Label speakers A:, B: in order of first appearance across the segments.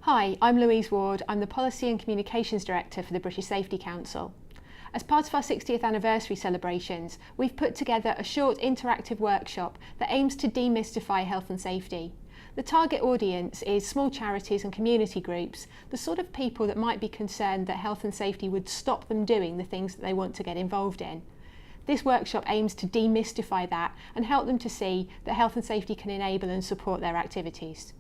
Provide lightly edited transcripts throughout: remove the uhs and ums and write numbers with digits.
A: Hi, I'm Louise Ward. I'm the Policy and Communications Director for the British Safety Council. As part of our 60th anniversary celebrations, we've put together a short interactive workshop that aims to demystify health and safety. The target audience is small charities and community groups, the sort of people that might be concerned that health and safety would stop them doing the things that they want to get involved in. This workshop aims to demystify that and help them to see that health and safety can enable and support their activities.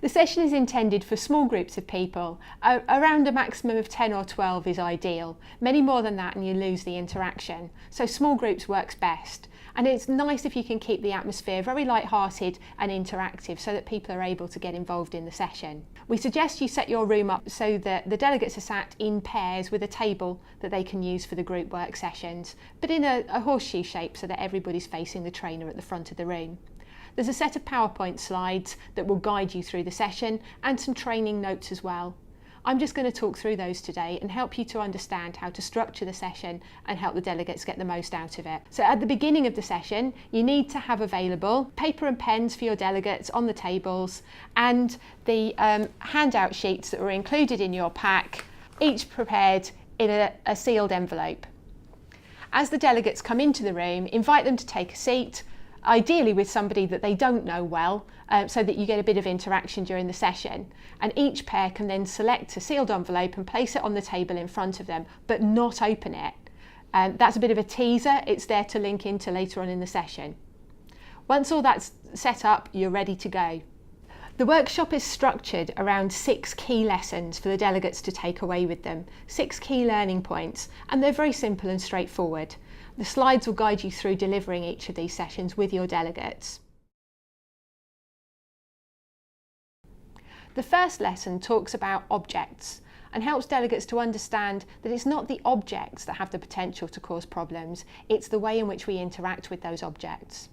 A: The session is intended for small groups of people. Around a maximum of 10 or 12 is ideal. Many more than that and you lose the interaction. So small groups works best. And it's nice if you can keep the atmosphere very light-hearted and interactive so that people are able to get involved in the session. We suggest you set your room up so that the delegates are sat in pairs with a table that they can use for the group work sessions, but in a horseshoe shape so that everybody's facing the trainer at the front of the room. There's a set of PowerPoint slides that will guide you through the session and some training notes as well. I'm just going to talk through those today and help you to understand how to structure the session and help the delegates get the most out of it. So at the beginning of the session, you need to have available paper and pens for your delegates on the tables and the handout sheets that were included in your pack, each prepared in a sealed envelope. As the delegates come into the room, invite them to take a seat, ideally with somebody that they don't know well, so that you get a bit of interaction during the session. And each pair can then select a sealed envelope and place it on the table in front of them, but not open it. That's a bit of a teaser. It's there to link into later on in the session. Once all that's set up, you're ready to go. The workshop is structured around 6 key lessons for the delegates to take away with them, 6 key learning points, and they're very simple and straightforward. The slides will guide you through delivering each of these sessions with your delegates. The first lesson talks about objects and helps delegates to understand that it's not the objects that have the potential to cause problems, it's the way in which we interact with those objects.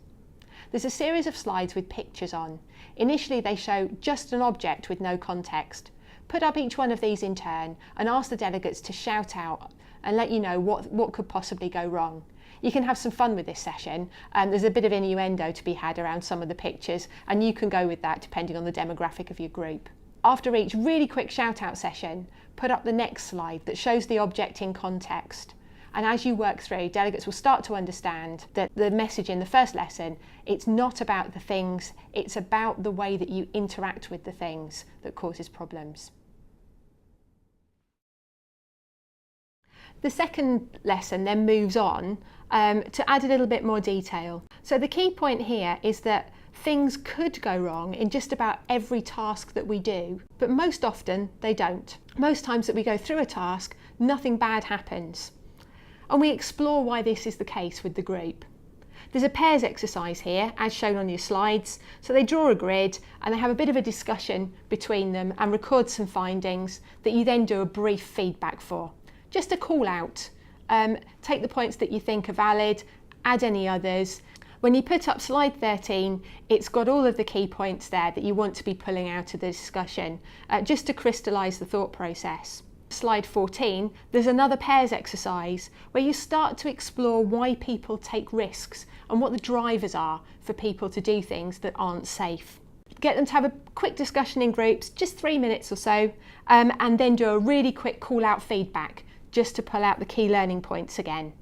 A: There's a series of slides with pictures on. Initially they show just an object with no context. Put up each one of these in turn and ask the delegates to shout out and let you know what could possibly go wrong. You can have some fun with this session. There's a bit of innuendo to be had around some of the pictures and you can go with that depending on the demographic of your group. After each really quick shout out session, put up the next slide that shows the object in context. And as you work through, delegates will start to understand that the message in the first lesson, it's not about the things, it's about the way that you interact with the things that causes problems. The second lesson then moves on to add a little bit more detail. So the key point here is that things could go wrong in just about every task that we do, but most often they don't. Most times that we go through a task, nothing bad happens. And we explore why this is the case with the group. There's a pairs exercise here, as shown on your slides. So they draw a grid and they have a bit of a discussion between them and record some findings that you then do a brief feedback for. Just a call out. Take the points that you think are valid, add any others. When you put up slide 13, it's got all of the key points there that you want to be pulling out of the discussion, just to crystallise the thought process. Slide 14, there's another pairs exercise where you start to explore why people take risks and what the drivers are for people to do things that aren't safe. Get them to have a quick discussion in groups, just 3 minutes or so, and then do a really quick call out feedback just to pull out the key learning points again.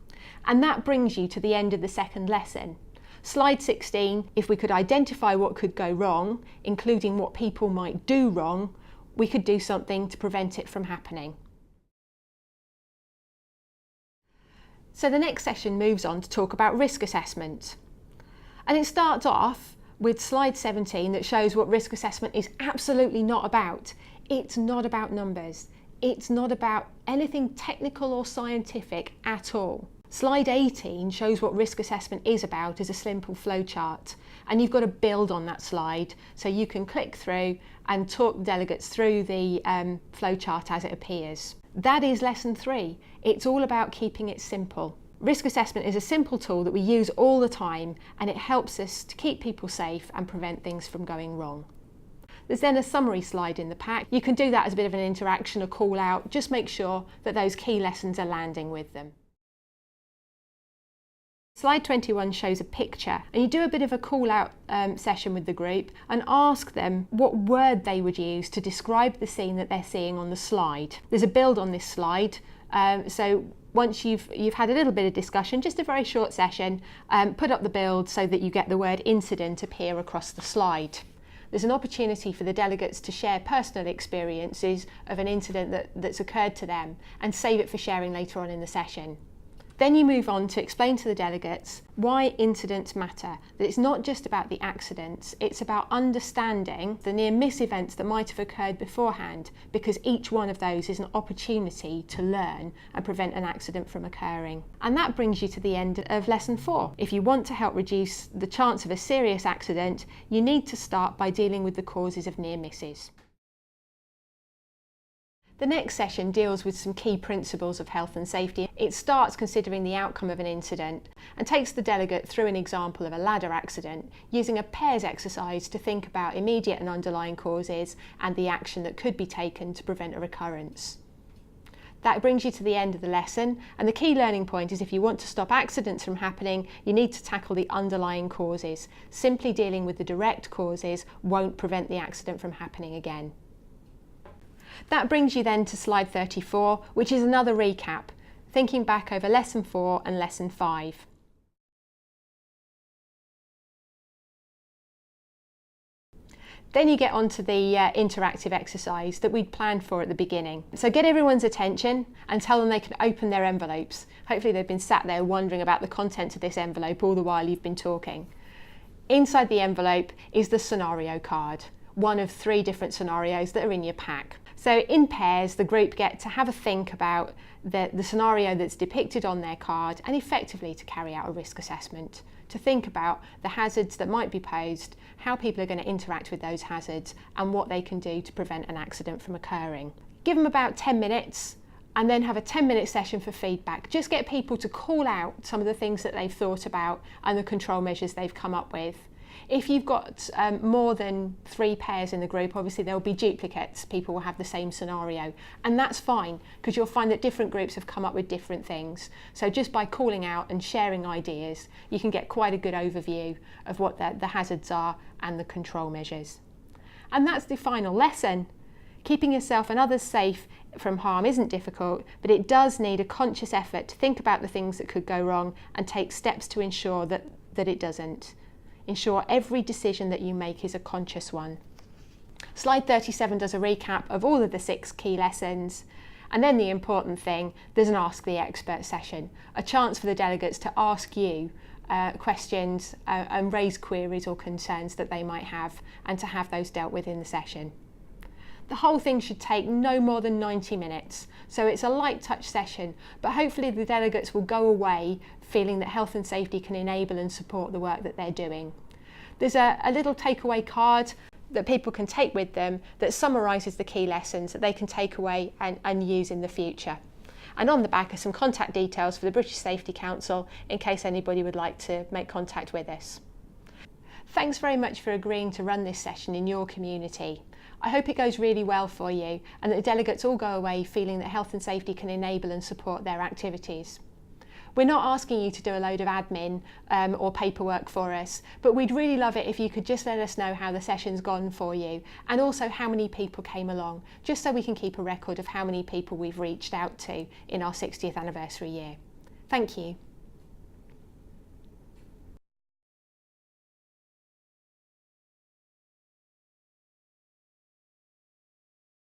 A: And that brings you to the end of the second lesson. Slide 16, if we could identify what could go wrong, including what people might do wrong, we could do something to prevent it from happening. So the next session moves on to talk about risk assessment. And it starts off with slide 17 that shows what risk assessment is absolutely not about. It's not about numbers. It's not about anything technical or scientific at all. Slide 18 shows what risk assessment is about as a simple flowchart, and you've got to build on that slide so you can click through and talk delegates through the flowchart as it appears. That is lesson 3. It's all about keeping it simple. Risk assessment is a simple tool that we use all the time and it helps us to keep people safe and prevent things from going wrong. There's then a summary slide in the pack. You can do that as a bit of an interaction, a call out. Just make sure that those key lessons are landing with them. Slide 21 shows a picture, and you do a bit of a call out session with the group and ask them what word they would use to describe the scene that they're seeing on the slide. There's a build on this slide, so once you've had a little bit of discussion, just a very short session, put up the build so that you get the word incident appear across the slide. There's an opportunity for the delegates to share personal experiences of an incident that's occurred to them and save it for sharing later on in the session. Then you move on to explain to the delegates why incidents matter, that it's not just about the accidents, it's about understanding the near-miss events that might have occurred beforehand, because each one of those is an opportunity to learn and prevent an accident from occurring. And that brings you to the end of lesson 4. If you want to help reduce the chance of a serious accident, you need to start by dealing with the causes of near misses. The next session deals with some key principles of health and safety. It starts considering the outcome of an incident and takes the delegate through an example of a ladder accident, using a pears exercise to think about immediate and underlying causes and the action that could be taken to prevent a recurrence. That brings you to the end of the lesson, and the key learning point is if you want to stop accidents from happening, you need to tackle the underlying causes. Simply dealing with the direct causes won't prevent the accident from happening again. That brings you then to slide 34, which is another recap, thinking back over lesson 4 and lesson 5. Then you get onto the interactive exercise that we'd planned for at the beginning. So get everyone's attention and tell them they can open their envelopes. Hopefully they've been sat there wondering about the content of this envelope all the while you've been talking. Inside the envelope is the scenario card, one of 3 different scenarios that are in your pack. So in pairs, the group get to have a think about the scenario that's depicted on their card and effectively to carry out a risk assessment, to think about the hazards that might be posed, how people are going to interact with those hazards and what they can do to prevent an accident from occurring. Give them about 10 minutes and then have a 10-minute session for feedback. Just get people to call out some of the things that they've thought about and the control measures they've come up with. If you've got more than 3 pairs in the group, obviously there will be duplicates. People will have the same scenario, and that's fine because you'll find that different groups have come up with different things. So just by calling out and sharing ideas, you can get quite a good overview of what the hazards are and the control measures. And that's the final lesson. Keeping yourself and others safe from harm isn't difficult, but it does need a conscious effort to think about the things that could go wrong and take steps to ensure that it doesn't. Ensure every decision that you make is a conscious one. Slide 37 does a recap of all of the 6 key lessons. And then the important thing, there's an Ask the Expert session, a chance for the delegates to ask you questions and raise queries or concerns that they might have and to have those dealt with in the session. The whole thing should take no more than 90 minutes, so it's a light touch session, but hopefully the delegates will go away feeling that health and safety can enable and support the work that they're doing. There's a little takeaway card that people can take with them that summarises the key lessons that they can take away and use in the future. And on the back are some contact details for the British Safety Council in case anybody would like to make contact with us. Thanks very much for agreeing to run this session in your community. I hope it goes really well for you and that the delegates all go away feeling that health and safety can enable and support their activities. We're not asking you to do a load of admin or paperwork for us, but we'd really love it if you could just let us know how the session's gone for you and also how many people came along, just so we can keep a record of how many people we've reached out to in our 60th anniversary year. Thank you.